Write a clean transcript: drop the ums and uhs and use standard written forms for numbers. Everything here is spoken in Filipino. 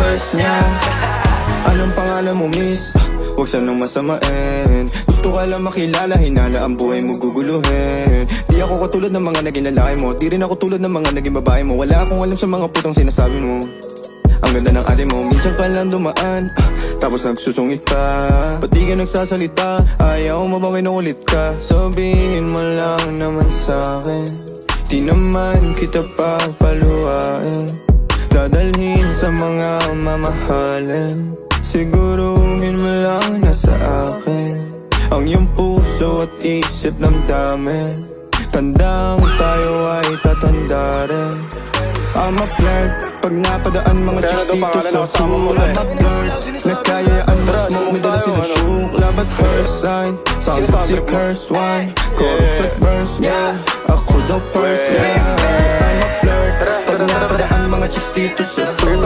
first niya. Anong pangalan mo, miss? Huwag sanang masamain. Gusto ka lang makilala, hinala ang buhay mo guguluhin. Di ako katulad ng mga naging lalaki mo, di rin ako tulad ng mga naging babae mo. Wala akong alam sa mga putong sinasabi mo. Ang ganda ng ate mo, minsan ka lang dumaan, tapos nagsusungit ka. Ba't di ka nagsasalita? Ayaw mo bang kinukulit ka? Sabihin mo lang naman sa'kin, di naman kita papaluhain. Dadalhin sa mga mamahalin, siguruhin mo lang na sa akin ang iyong puso at isip damdamin. Tandang tayo ay tatanda rin. I'm a flirt, pag napadaan mga chicks dito sa pool. I'm a flirt, nagkayaan mas mo, may dala sila shook. Love at first sight, sound si curse one. Chorus at verse, yeah, ako daw first, yeah. I'm a flirt, pag napadaan mga chicks dito sa pool.